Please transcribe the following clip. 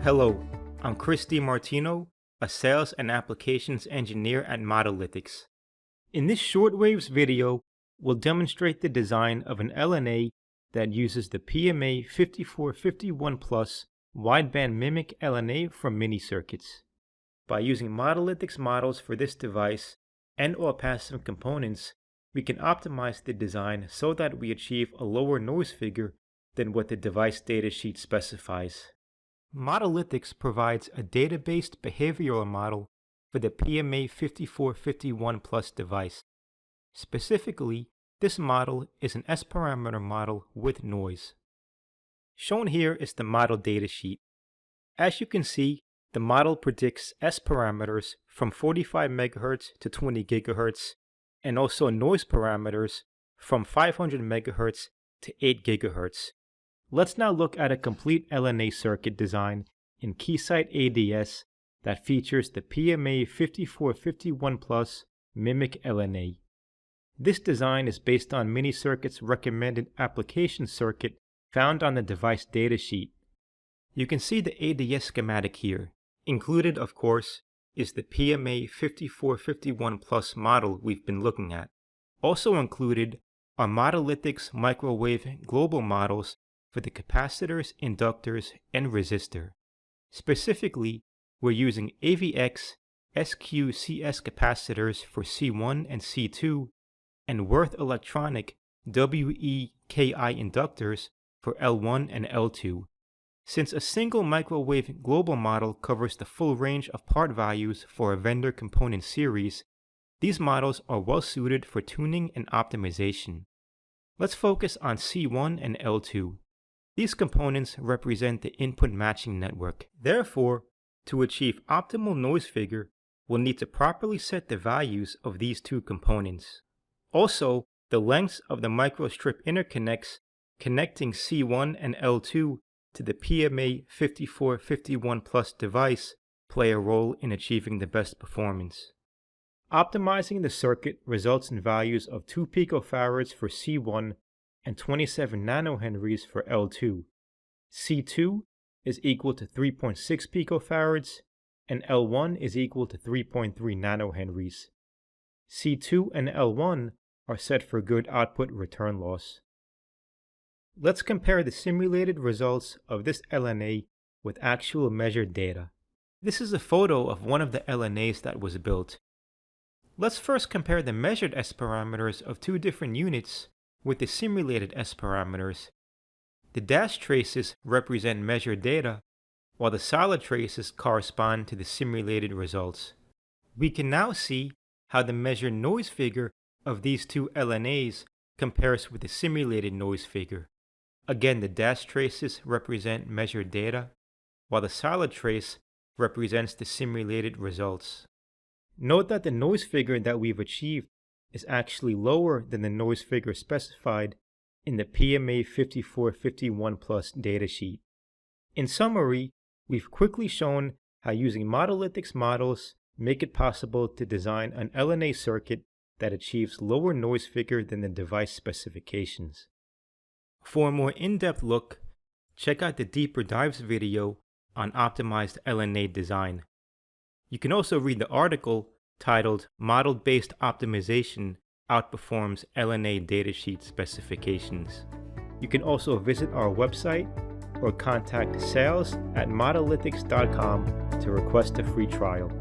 Hello, I'm Chris DiMartino, a Sales and Applications Engineer at Modelithics. In this shortwaves video, we'll demonstrate the design of an LNA that uses the PMA 5451 Plus wideband MMIC LNA from mini circuits. By using Modelithics models for this device and or passive components, we can optimize the design so that we achieve a lower noise figure than what the device datasheet specifies. Modelithics provides a data-based behavioral model for the PMA 5451 Plus device. Specifically, this model is an S-parameter model with noise. Shown here is the model datasheet. As you can see, the model predicts S parameters from 45 MHz to 20 GHz and also noise parameters from 500 MHz to 8 GHz. Let's now look at a complete LNA circuit design in Keysight ADS that features the PMA 5451 Plus MMIC LNA. This design is based on Minicircuit's recommended application circuit found on the device datasheet. You can see the ADS schematic here. Included, of course, is the PMA 5451 Plus model we've been looking at. Also included are Modelithics microwave global models for the capacitors, inductors, and resistor. Specifically, we're using AVX SQCS capacitors for C1 and C2, and Worth Electronic WEKI inductors for L1 and L2. Since a single microwave global model covers the full range of part values for a vendor component series, these models are well suited for tuning and optimization. Let's focus on C1 and L2. These components represent the input matching network. Therefore, to achieve optimal noise figure, we'll need to properly set the values of these two components. Also, the lengths of the microstrip interconnects connecting C1 and L2 to the PMA 5451 Plus device play a role in achieving the best performance. Optimizing the circuit results in values of 2 picofarads for C1 and 27 nanohenries for L2. C2 is equal to 3.6 picofarads, and L1 is equal to 3.3 nanohenries. C2 and L1 are set for good output return loss. Let's compare the simulated results of this LNA with actual measured data. This is a photo of one of the LNAs that was built. Let's first compare the measured S parameters of two different units with the simulated S parameters. The dash traces represent measured data, while the solid traces correspond to the simulated results. We can now see how the measured noise figure of these two LNAs compares with the simulated noise figure. Again, the dash traces represent measured data, while the solid trace represents the simulated results. Note that the noise figure that we've achieved is actually lower than the noise figure specified in the PMA 5451 Plus datasheet. In summary, we've quickly shown how using Modelithics models make it possible to design an LNA circuit that achieves lower noise figure than the device specifications. For a more in-depth look, check out the Deeper Dives video on optimized LNA design. You can also read the article titled Model-Based Optimization Outperforms LNA Datasheet Specifications. You can also visit our website or contact sales@modelithics.com to request a free trial.